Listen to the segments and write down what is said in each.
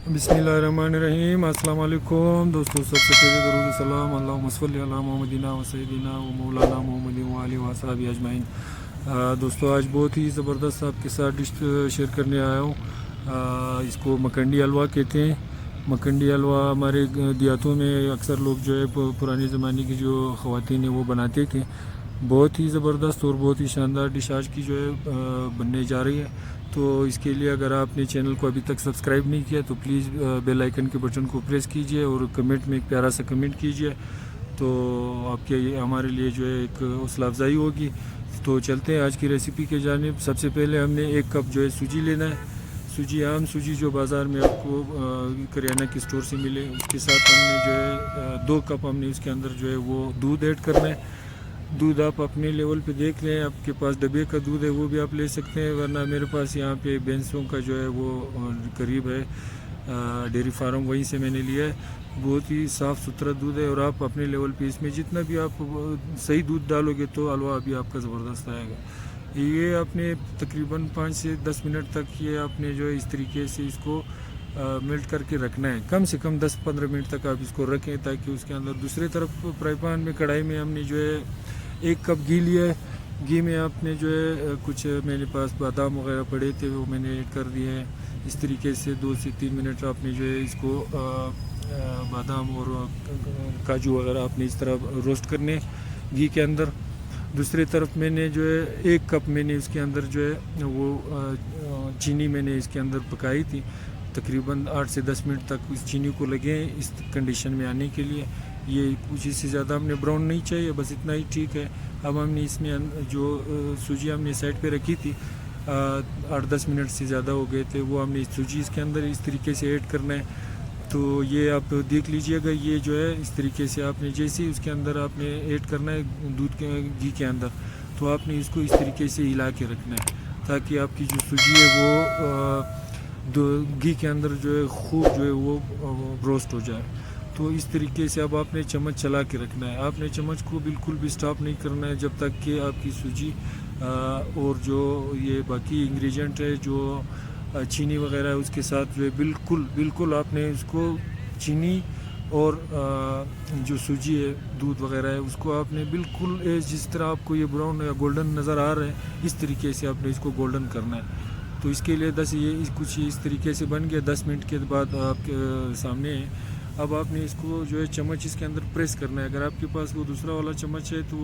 बिस्मिल्लाहिर्रहमानिर्रहीम। अस्सलाम वालेकुम दोस्तों, सबसे पहले दरूद सलाम अल्लाहुम्मा सल्लि अला मुहम्मदिन व सय्यिदिना व मौलाना मुहम्मदिन व आलिहि व असहाबिहि अजमाइन। दोस्तों, आज बहुत ही ज़बरदस्त आपके साथ डिश शेयर करने आया हूँ। इसको मकंडी हलवा कहते हैं। मकंडी हलवा हमारे देहातों में अक्सर लोग जो है पुराने ज़माने की जो ख़वातीन हैं वो बनाते थे। बहुत ही ज़बरदस्त और बहुत ही शानदार डिश आज की जो है बनने जा रही है। तो इसके लिए अगर आपने चैनल को अभी तक सब्सक्राइब नहीं किया तो प्लीज़ बेल आइकन के बटन को प्रेस कीजिए और कमेंट में एक प्यारा सा कमेंट कीजिए, तो आपके हमारे लिए जो है एक हौसला अफजाई होगी। तो चलते हैं आज की रेसिपी के जानिब। सबसे पहले हमने 1 कप जो है सूजी लेना है। सूजी, आम सूजी जो बाज़ार में आपको करियाना की स्टोर से मिले। उसके साथ हमने जो है 2 कप हमने उसके अंदर जो है वो दूध ऐड करना है। दूध आप अपने लेवल पे देख लें, आपके पास डब्बे का दूध है वो भी आप ले सकते हैं, वरना मेरे पास यहाँ पे भैंसों का जो है वो करीब है डेयरी फार्म, वहीं से मैंने लिया है। बहुत ही साफ़ सुथरा दूध है और आप अपने लेवल पे इसमें जितना भी आप सही दूध डालोगे तो हलवा भी आपका ज़बरदस्त आएगा। ये आपने तकरीबन 5 से 10 मिनट तक ये आपने जो है इस तरीके से इसको मेल्ट करके रखना है। कम से कम 10-15 मिनट तक आप इसको रखें, ताकि उसके अंदर दूसरी तरफ फ्राई पैन में कढ़ाई में हमने जो है 1 कप घी लिया है। घी में आपने जो है कुछ मेरे पास बादाम वगैरह पड़े थे वो मैंने ऐड कर दिए हैं। इस तरीके से 2 से 3 मिनट आपने जो है इसको बादाम और काजू वगैरह आपने इस तरह रोस्ट करने घी के अंदर। दूसरी तरफ मैंने जो है 1 कप मैंने इसके अंदर जो है वो चीनी मैंने इसके अंदर पकाई थी। तकरीबन 8 से 10 मिनट तक इस चीनी को लगे इस कंडीशन में आने के लिए। ये कुछ इससे ज़्यादा हमने ब्राउन नहीं चाहिए, बस इतना ही ठीक है। अब हमने इसमें जो सूजी हमने साइड पे रखी थी 8-10 मिनट से ज़्यादा हो गए थे, वो हमने इस सूजी इसके अंदर इस तरीके से ऐड करना है। तो ये आप देख लीजिएगा, ये जो है इस तरीके से आपने जैसे ही उसके अंदर आपने ऐड करना है दूध के घी के अंदर, तो आपने इसको इस तरीके से हिला के रखना है, ताकि आपकी जो सूजी है वो घी के अंदर जो है खूब जो है वो रोस्ट हो जाए। तो इस तरीके से अब आपने चम्मच चला के रखना है। आपने चम्मच को बिल्कुल भी स्टॉप नहीं करना है जब तक कि आपकी सूजी और जो ये बाकी इंग्रेडिएंट है जो चीनी वगैरह है उसके साथ जो है बिल्कुल आपने इसको चीनी और जो सूजी है दूध वगैरह है उसको आपने बिल्कुल जिस तरह आपको ये ब्राउन या गोल्डन नज़र आ रहा है इस तरीके से आपने इसको गोल्डन करना है। तो इसके लिए कुछ इस तरीके से बन गया। 10 मिनट के बाद आपके सामने है। अब आपने इसको जो है चम्मच इसके अंदर प्रेस करना है। अगर आपके पास वो दूसरा वाला चम्मच है तो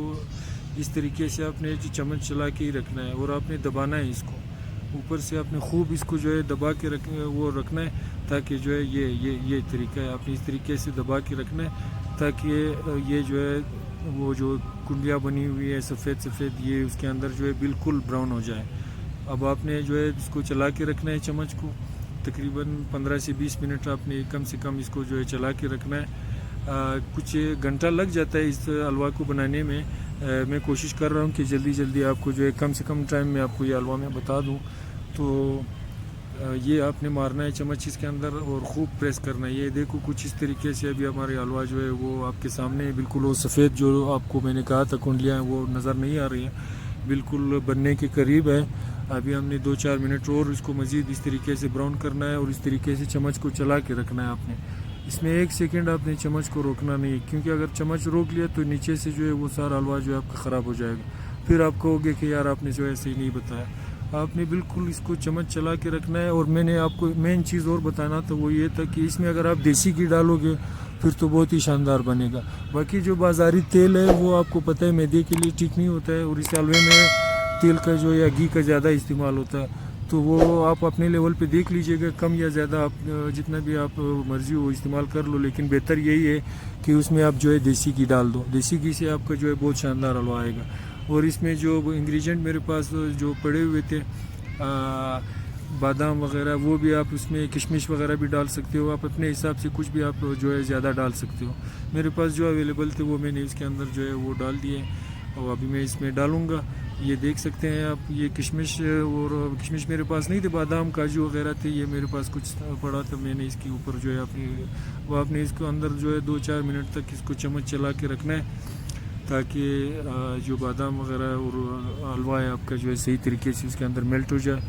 इस तरीके से आपने चम्मच चला के ही रखना है और आपने दबाना है इसको ऊपर से। आपने खूब इसको जो है दबा के रखना है, ताकि जो है ये तरीका है, आपने इस तरीके से दबा के रखना है ताकि ये जो है वो जो कुंडियाँ बनी हुई है सफ़ेद ये उसके अंदर जो है बिल्कुल ब्राउन हो जाए। अब आपने जो है इसको चला के रखना है चम्मच को। तकरीबन 15 से 20 मिनट आपने कम से कम इसको जो है चला के रखना है। कुछ घंटा लग जाता है इस हलवा को बनाने में। मैं कोशिश कर रहा हूँ कि जल्दी आपको जो है कम से कम टाइम में आपको ये हलवा मैं बता दूँ। तो ये आपने मारना है चम्मच इसके अंदर और ख़ूब प्रेस करना है। ये देखो कुछ इस तरीके से अभी हमारे हलवा जो है वो आपके सामने है। बिल्कुल वो सफ़ेद जो आपको मैंने कहा था कुंडलियाँ वो नज़र नहीं आ रही हैं, बिल्कुल बनने के करीब है। अभी हमने 2-4 मिनट और इसको मज़ीद इस तरीके से ब्राउन करना है और इस तरीके से चम्मच को चला के रखना है आपने। इसमें 1 सेकंड आपने चम्मच को रोकना नहीं है, क्योंकि अगर चम्मच रोक लिया तो नीचे से जो है वो सारा हलवा जो है आपका ख़राब हो जाएगा। फिर आप कहोगे कि यार आपने जो है ऐसे ही नहीं बताया। आपने बिल्कुल इसको चम्मच चला के रखना है। और मैंने आपको मेन चीज़ और बताना था वो ये था कि इसमें अगर आप देसी घी डालोगे फिर तो बहुत ही शानदार बनेगा। बाकी जो बाज़ारी तेल है वो आपको पता है मैदे के लिए ठीक नहीं होता है, और इस हलवे में तेल का जो या घी का ज़्यादा इस्तेमाल होता है। तो वो आप अपने लेवल पे देख लीजिएगा, कम या ज़्यादा आप जितना भी आप मर्ज़ी हो इस्तेमाल कर लो, लेकिन बेहतर यही है कि उसमें आप जो है देसी घी डाल दो। देसी घी से आपका जो है बहुत शानदार हलवा आएगा। और इसमें जो इंग्रेडिएंट मेरे पास जो पड़े हुए थे बादाम वगैरह, वो भी आप उसमें किशमिश वगैरह भी डाल सकते हो। आप अपने हिसाब से कुछ भी आप जो है ज़्यादा डाल सकते हो। मेरे पास जो अवेलेबल थे वो मैंने इसके अंदर जो है वो डाल दिए और अभी मैं इसमें डालूँगा। ये देख सकते हैं आप, ये किशमिश और किशमिश मेरे पास नहीं थे, बादाम काजू वगैरह थे, ये मेरे पास कुछ पड़ा था। मैंने इसके ऊपर जो है आपने इसको अंदर जो है 2-4 मिनट तक इसको चम्मच चला के रखना है, ताकि जो बादाम वगैरह और हलवा है आपका जो है सही तरीके से उसके अंदर मेल्ट हो जाए।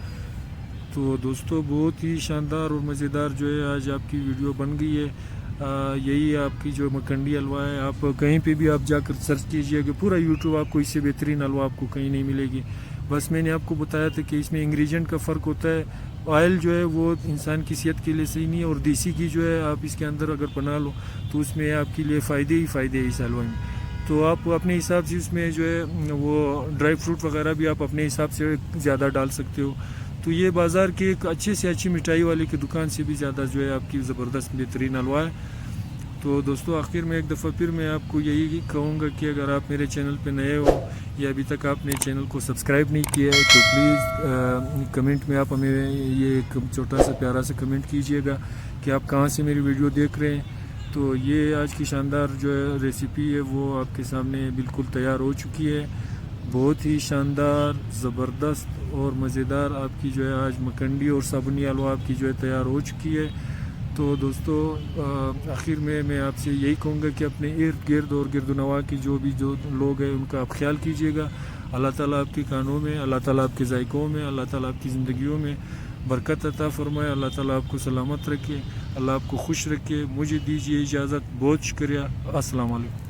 तो تو دوستو بہت ہی شاندار اور مزیدار جو ہے آج آپ کی ویڈیو بن گئی ہے. یہی آپ کی جو مکنڈی حلوہ ہے. آپ کہیں پہ بھی آپ جا کر سرچ کیجئے کہ پورا یوٹیوب آپ کو اس سے بہترین حلوہ آپ کو کہیں نہیں ملے گی. بس میں نے آپ کو بتایا تھا کہ اس میں انگریڈینٹ کا فرق ہوتا ہے. آئل جو ہے وہ انسان کی صحت کے لیے صحیح نہیں ہے, اور دیسی گھی جو ہے آپ اس کے اندر اگر بنا لو تو اس میں آپ کے لیے فائدے ہی فائدے ہیں اس حلوے میں. تو آپ اپنے حساب سے اس میں جو ہے وہ ڈرائی فروٹ وغیرہ بھی آپ اپنے حساب سے زیادہ ڈال سکتے ہو. تو یہ بازار کے ایک اچھے سے اچھی مٹھائی والے کی دکان سے بھی زیادہ جو ہے آپ کی زبردست بہترین حلوہ ہے. تو دوستو آخر میں ایک دفعہ پھر میں آپ کو یہی کہوں گا کہ اگر آپ میرے چینل پہ نئے ہو یا ابھی تک آپ نے چینل کو سبسکرائب نہیں کیا ہے تو پلیز کمنٹ میں آپ ہمیں یہ ایک چھوٹا سا پیارا سا کمنٹ کیجئے گا کہ آپ کہاں سے میری ویڈیو دیکھ رہے ہیں. تو یہ آج کی شاندار جو ہے ریسیپی ہے وہ آپ کے سامنے بالکل تیار ہو چکی ہے. بہت ہی شاندار, زبردست اور مزیدار آپ کی جو ہے آج مکنڈی اور صابنی حلوہ آپ کی جو ہے تیار ہو چکی ہے. تو دوستو آخر میں آپ سے یہی کہوں گا کہ اپنے ارد گرد اور گرد و نواح کی جو لوگ ہیں ان کا آپ خیال کیجئے گا. اللہ تعالیٰ آپ کے کانوں میں, اللہ تعالیٰ آپ کے ذائقوں میں, اللہ تعالیٰ آپ کی زندگیوں میں برکت عطا فرمائے. اللہ تعالیٰ آپ کو سلامت رکھے, اللہ آپ کو خوش رکھے. مجھے دیجیے اجازت. بہت شکریہ. السلام علیکم.